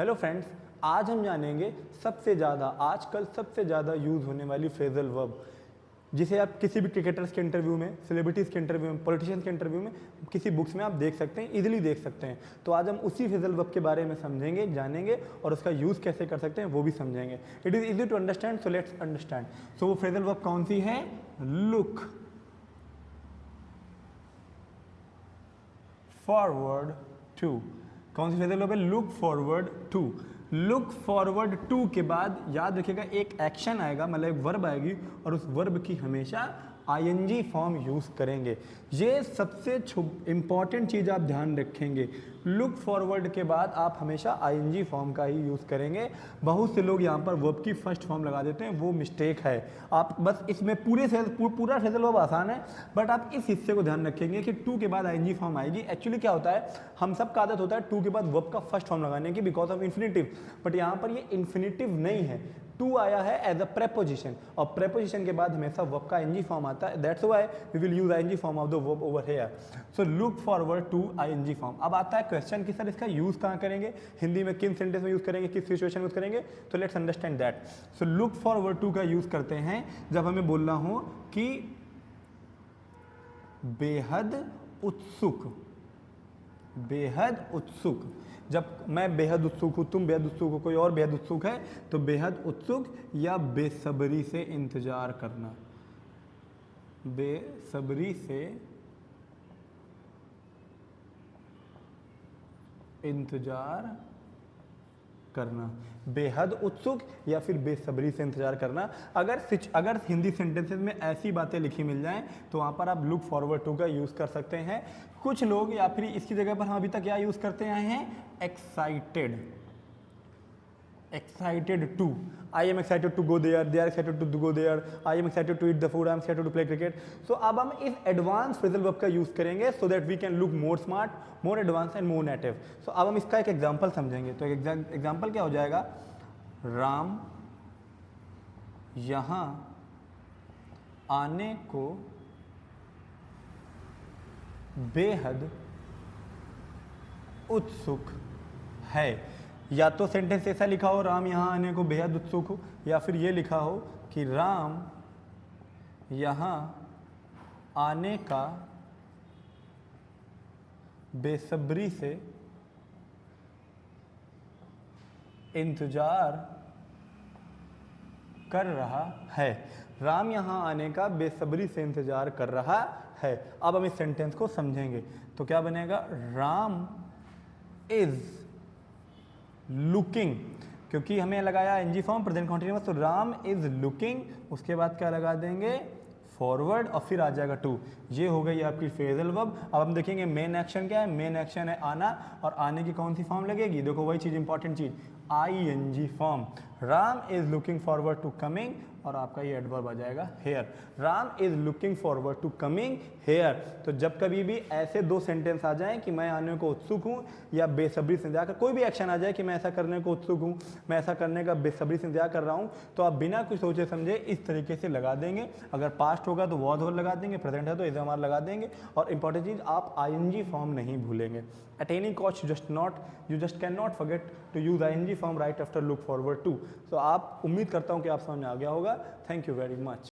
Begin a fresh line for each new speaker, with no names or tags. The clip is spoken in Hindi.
हेलो फ्रेंड्स, आज हम जानेंगे आजकल सबसे ज़्यादा यूज़ होने वाली फ्रेजल वर्ब, जिसे आप किसी भी क्रिकेटर्स के इंटरव्यू में, सेलिब्रिटीज़ के इंटरव्यू में, पॉलिटिशियंस के इंटरव्यू में, किसी बुक्स में आप देख सकते हैं, इजीली देख सकते हैं। तो आज हम उसी फ्रेजल वर्ब के बारे में समझेंगे, जानेंगे और उसका यूज़ कैसे कर सकते हैं वो भी समझेंगे। It is easy to understand, so let's understand. So वो फ्रेजल वर्ब कौन सी है? Look forward to. कौन सी फ्रेजल वर्ब है? Look forward to. Look forward to के बाद याद रखिएगा एक एक्शन आएगा, मतलब एक वर्ब आएगी और उस वर्ब की हमेशा आईएनजी फॉर्म यूज़ करेंगे। ये सबसे इंपॉर्टेंट चीज़ आप ध्यान रखेंगे। लुक फॉरवर्ड के बाद आप हमेशा आईएनजी फॉर्म का ही यूज़ करेंगे। बहुत से लोग यहाँ पर वर्ब की फर्स्ट फॉर्म लगा देते हैं, वो मिस्टेक है। आप बस इसमें पूरा फ्रेजल वर्ब आसान है, बट आप इस हिस्से को ध्यान रखेंगे कि टू के बाद आईएनजी फॉर्म आएगी। एक्चुअली क्या होता है, हम सब का आदत होता है टू के बाद वर्ब का फर्स्ट फॉर्म लगाने की बिकॉज ऑफ इन्फिनिटिव, बट यहाँ पर ये इन्फिनिटिव नहीं है। टू आया है एज अ प्रेपोजिशन और प्रेपोजिशन के बाद हमेशा वर्ब का आईएनजी फॉर्म आता है। That's why we will use ING form of the verb over here. So look forward to ING form. अब आता है क्वेश्चन कि सर इसका यूज कहाँ करेंगे, हिंदी में किन सेंटेंस में यूज करेंगे, किस सिचुएशन में यूज करेंगे? तो let's understand that. So look forward to का यूज करते हैं जब हमें बोलना हो कि बेहद उत्सुक, बेहद उत्सुक। जब मैं बेहद उत्सुक हूँ, तुम बेहद उत्सुक हो, कोई और बेहद उत्सुक है, तो बेहद उत्सुक या बेसब्री से इंतजार करना, बेसब्री से इंतजार करना, बेहद उत्सुक या फिर बेसब्री से इंतजार करना। अगर हिंदी सेंटेंसेस में ऐसी बातें लिखी मिल जाएं तो वहाँ पर आप लुक फॉरवर्ड टू का यूज़ कर सकते हैं। कुछ लोग या फिर इसकी जगह पर हम अभी तक क्या यूज़ करते आए हैं? Excited, excited to. I am excited to go there, they are excited to go there, I am excited to eat the food, I am excited to play cricket. So अब हम इस एडवांस फ्रेजल वर्ब का यूज करेंगे so that we can look more smart, more advance and more native. So अब हम इसका एक एग्जांपल समझेंगे। तो एक एग्जांपल क्या हो जाएगा? राम यहां आने को बेहद उत्सुक है। या तो सेंटेंस ऐसा लिखा हो राम यहाँ आने को बेहद उत्सुक हो, या फिर ये लिखा हो कि राम यहाँ आने का बेसब्री से इंतजार कर रहा है। राम यहाँ आने का बेसब्री से इंतजार कर रहा है। अब हम इस सेंटेंस को समझेंगे तो क्या बनेगा? राम इज लुकिंग, क्योंकि हमें लगाया एनजी फॉर्म प्रेजेंट कॉन्टिन्यूअस, तो राम इज लुकिंग, उसके बाद क्या लगा देंगे? फॉरवर्ड और फिर आ जाएगा टू। ये हो गई आपकी फ्रेजल वर्ब। अब हम देखेंगे मेन एक्शन क्या है। मेन एक्शन है आना, और आने की कौन सी फॉर्म लगेगी? देखो वही चीज, इंपॉर्टेंट चीज, ING form. Ram is looking forward to coming, और आपका ये एडवर्ब आ जाएगा here. Ram is looking forward to coming here. तो जब कभी भी ऐसे दो सेंटेंस आ जाएं कि मैं आने को उत्सुक हूँ या बेसब्री से इंतजार कर, कोई भी एक्शन आ जाए कि मैं ऐसा करने को उत्सुक हूँ, मैं ऐसा करने का बेसब्री से इंतजार कर रहा हूँ, तो आप बिना कुछ सोचे समझे इस तरीके से लगा देंगे। अगर पास्ट होगा तो वॉज लगा देंगे, प्रेजेंट है तो इज एम आर लगा देंगे। और इंपॉर्टेंट चीज, आप आईएनजी फॉर्म नहीं भूलेंगे। At any cost you just can not forget to use ING form right after look forward to. तो आप, उम्मीद करता हूँ कि आप समझ में आ गया होगा। Thank you very much.